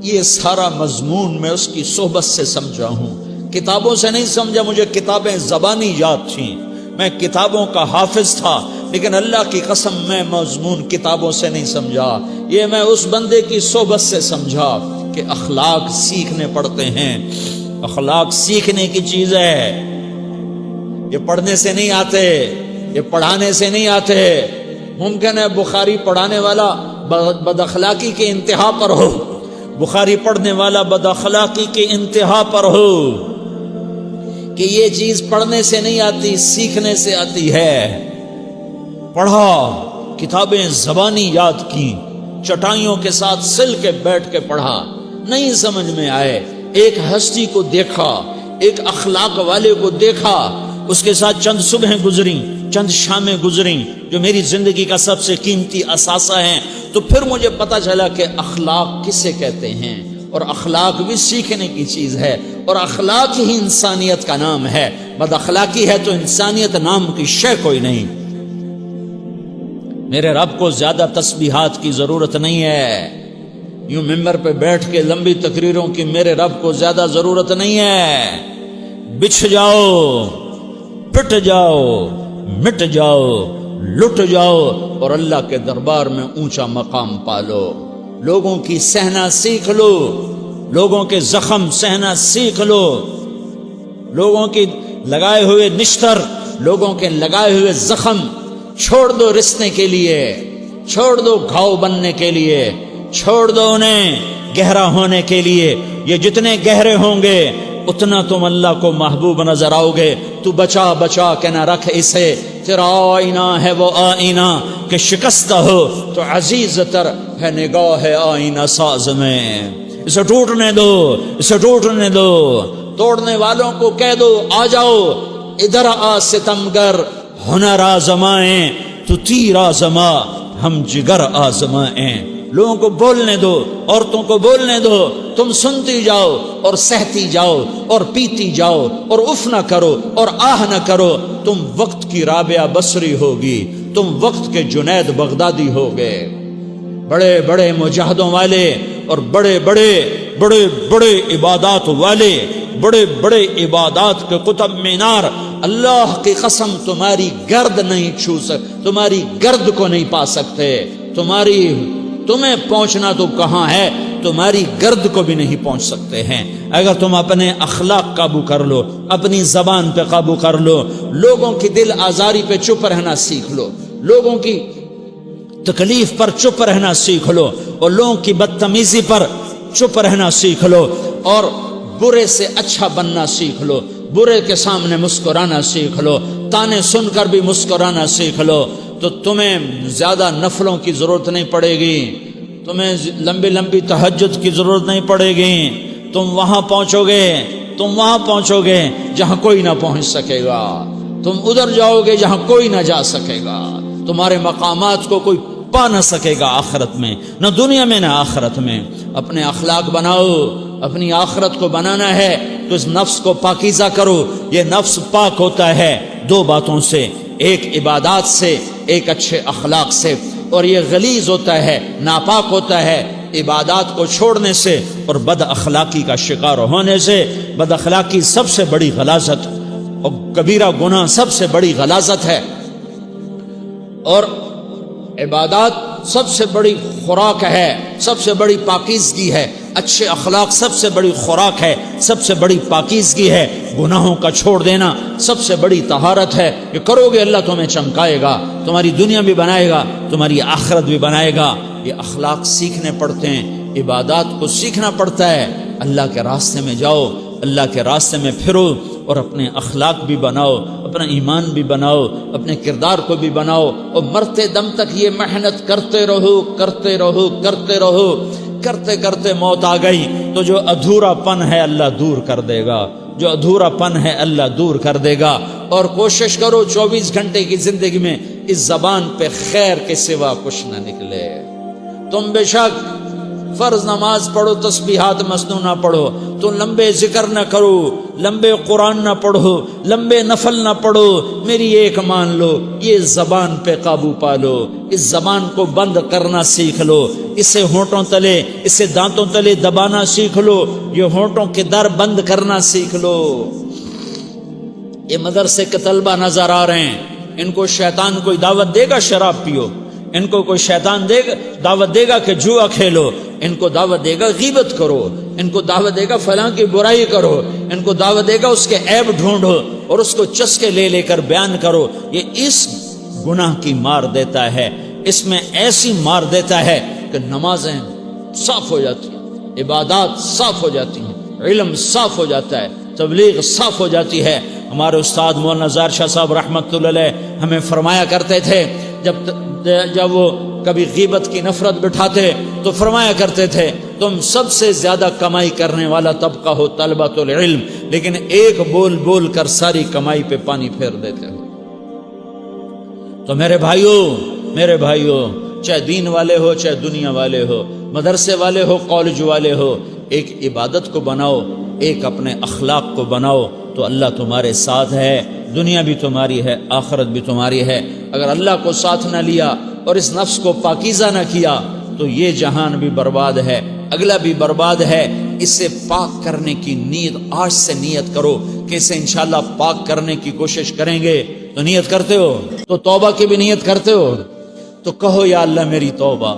یہ سارا مضمون میں اس کی صحبت سے سمجھا ہوں، کتابوں سے نہیں سمجھا۔ مجھے کتابیں زبانی یاد تھیں، میں کتابوں کا حافظ تھا، لیکن اللہ کی قسم میں مضمون کتابوں سے نہیں سمجھا، یہ میں اس بندے کی صحبت سے سمجھا کہ اخلاق سیکھنے پڑتے ہیں۔ اخلاق سیکھنے کی چیز ہے، یہ پڑھنے سے نہیں آتے، یہ پڑھانے سے نہیں آتے۔ ممکن ہے بخاری پڑھانے والا بد اخلاقی کے انتہا پر ہو، بخاری پڑھنے والا بد اخلاقی کے انتہا پر ہو، کہ یہ چیز پڑھنے سے نہیں آتی، سیکھنے سے آتی ہے۔ پڑھا، کتابیں زبانی یاد کی، چٹائیوں کے ساتھ سل کے بیٹھ کے پڑھا، نہیں سمجھ میں آئے، ایک ہستی کو دیکھا، ایک اخلاق والے کو دیکھا، اس کے ساتھ چند صبحیں گزریں، چند شامیں گزریں جو میری زندگی کا سب سے قیمتی اثاثہ ہیں، تو پھر مجھے پتا چلا کہ اخلاق کسے کہتے ہیں، اور اخلاق بھی سیکھنے کی چیز ہے، اور اخلاق ہی انسانیت کا نام ہے۔ بد اخلاقی ہے تو انسانیت نام کی شے کوئی نہیں۔ میرے رب کو زیادہ تسبیحات کی ضرورت نہیں ہے، یوں ممبر پہ بیٹھ کے لمبی تقریروں کی میرے رب کو زیادہ ضرورت نہیں ہے۔ بچھ جاؤ، پٹ جاؤ، مٹ جاؤ، لٹ جاؤ، اور اللہ کے دربار میں اونچا مقام پالو۔ لوگوں کی سہنا سیکھ لو، لوگوں کے زخم سہنا سیکھ لو، لوگوں کی لگائے ہوئے نشتر، لوگوں کے لگائے ہوئے زخم چھوڑ دو رسنے کے لیے، چھوڑ دو گھاؤ بننے کے لیے، چھوڑ دو انہیں گہرا ہونے کے لیے۔ یہ جتنے گہرے ہوں گے اتنا تم اللہ کو محبوب نظر آؤ گے۔ تو بچا بچا کے نہ رکھ اسے، تیرا آئینہ ہے وہ آئینہ کہ شکستہ ہو تو عزیز تر ہے نگاہ آئینہ ساز میں۔ اسے ٹوٹنے دو، اسے ٹوٹنے دو، توڑنے والوں کو کہہ دو آ جاؤ ادھر آ ستمگر، ہنر آزمائیں تو تیر آزما، ہم جگر آزمائیں۔ لوگوں کو بولنے دو، عورتوں کو بولنے دو، تم سنتی جاؤ اور سہتی جاؤ اور پیتی جاؤ اور اف نہ کرو اور آہ نہ کرو۔ تم وقت کی رابعہ بصری ہوگی، تم وقت کے جنید بغدادی ہوگے۔ بڑے بڑے مجاہدوں والے اور بڑے بڑے بڑے بڑے عبادات والے، بڑے بڑے عبادات کے قطب مینار، اللہ کی قسم تمہاری گرد نہیں چھو سکتے، تمہاری گرد کو نہیں پا سکتے۔ تمہیں پہنچنا تو کہاں ہے، تمہاری گرد کو بھی نہیں پہنچ سکتے ہیں۔ اگر تم اپنے اخلاق قابو کر لو، اپنی زبان پہ قابو کر لو، لوگوں کی دل آزاری پہ چپ رہنا سیکھ لو، لوگوں کی تکلیف پر چپ رہنا سیکھ لو، اور لوگوں کی بدتمیزی پر چپ رہنا سیکھ لو، اور برے سے اچھا بننا سیکھ لو، برے کے سامنے مسکرانا سیکھ لو، تانے سن کر بھی مسکرانا سیکھ لو، تو تمہیں زیادہ نفلوں کی ضرورت نہیں پڑے گی، تمہیں لمبی لمبی تہجد کی ضرورت نہیں پڑے گی۔ تم وہاں پہنچو گے، تم وہاں پہنچو گے جہاں کوئی نہ پہنچ سکے گا، تم ادھر جاؤ گے جہاں کوئی نہ جا سکے گا، تمہارے مقامات کو کوئی پا نہ سکے گا آخرت میں، نہ دنیا میں نہ آخرت میں۔ اپنے اخلاق بناؤ، اپنی آخرت کو بنانا ہے تو اس نفس کو پاکیزہ کرو۔ یہ نفس پاک ہوتا ہے دو باتوں سے، ایک عبادات سے، ایک اچھے اخلاق سے، اور یہ غلیظ ہوتا ہے، ناپاک ہوتا ہے عبادات کو چھوڑنے سے اور بد اخلاقی کا شکار ہونے سے۔ بد اخلاقی سب سے بڑی غلاظت اور کبیرہ گناہ سب سے بڑی غلاظت ہے، اور عبادات سب سے بڑی خوراک ہے، سب سے بڑی پاکیزگی ہے۔ اچھے اخلاق سب سے بڑی خوراک ہے، سب سے بڑی پاکیزگی ہے۔ گناہوں کا چھوڑ دینا سب سے بڑی طہارت ہے۔ یہ کرو گے اللہ تمہیں چمکائے گا، تمہاری دنیا بھی بنائے گا، تمہاری آخرت بھی بنائے گا۔ یہ اخلاق سیکھنے پڑتے ہیں، عبادات کو سیکھنا پڑتا ہے۔ اللہ کے راستے میں جاؤ، اللہ کے راستے میں پھرو، اور اپنے اخلاق بھی بناؤ، اپنا ایمان بھی بناؤ، اپنے کردار کو بھی بناؤ، اور مرتے دم تک یہ محنت کرتے رہو، کرتے رہو، کرتے رہو۔ کرتے کرتے موت آ گئی تو جو ادھورا پن ہے اللہ دور کر دے گا، جو ادھورا پن ہے اللہ دور کر دے گا۔ اور کوشش کرو 24 گھنٹے کی زندگی میں اس زبان پہ خیر کے سوا کچھ نہ نکلے۔ تم بے شک فرض نماز پڑھو تسبیحات مسنون نہ پڑھو، تو لمبے ذکر نہ کرو، لمبے قرآن نہ پڑھو، لمبے نفل نہ پڑھو، میری ایک مان لو، یہ زبان پہ قابو پالو، اس زبان کو بند کرنا سیکھ لو، اسے ہونٹوں تلے، اسے دانتوں تلے دبانا سیکھ لو، یہ ہونٹوں کے در بند کرنا سیکھ لو۔ یہ مدرسے کے طلبہ نظر آ رہے ہیں، ان کو شیطان کوئی دعوت دے گا شراب پیو، ان کو کوئی شیطان دعوت دے گا کہ جوا کھیلو، ان کو دعوت دے گا غیبت کرو، ان کو دعوت دے گا فلاں کی برائی کرو، ان کو دعوت دے گا اس کے عیب ڈھونڈو اور اس کو چسکے لے لے کر بیان کرو۔ یہ اس گناہ کی مار دیتا ہے، اس میں ایسی مار دیتا ہے کہ نمازیں صاف ہو جاتی ہیں، عبادات صاف ہو جاتی ہیں، علم صاف ہو جاتا ہے، تبلیغ صاف ہو جاتی ہے۔ ہمارے استاد مولانا زار شاہ صاحب رحمۃ اللہ علیہ ہمیں فرمایا کرتے تھے، جب وہ کبھی غیبت کی نفرت بٹھاتے تو فرمایا کرتے تھے تم سب سے زیادہ کمائی کرنے والا طبقہ ہو طلبۃ العلم، لیکن ایک بول بول کر ساری کمائی پہ پانی پھیر دیتے ہو۔ تو میرے بھائیوں چاہے دین والے ہو چاہے دنیا والے ہو، مدرسے والے ہو کالج والے ہو، ایک عبادت کو بناؤ، ایک اپنے اخلاق کو بناؤ، تو اللہ تمہارے ساتھ ہے، دنیا بھی تمہاری ہے، آخرت بھی تمہاری ہے۔ اگر اللہ کو ساتھ نہ لیا اور اس نفس کو پاکیزہ نہ کیا تو یہ جہان بھی برباد ہے، اگلا بھی برباد ہے۔ اسے پاک کرنے کی نیت آج سے نیت کرو کہ اسے انشاءاللہ پاک کرنے کی کوشش کریں گے۔ تو نیت کرتے ہو تو توبہ کی بھی نیت کرتے ہو، تو کہو یا اللہ میری توبہ،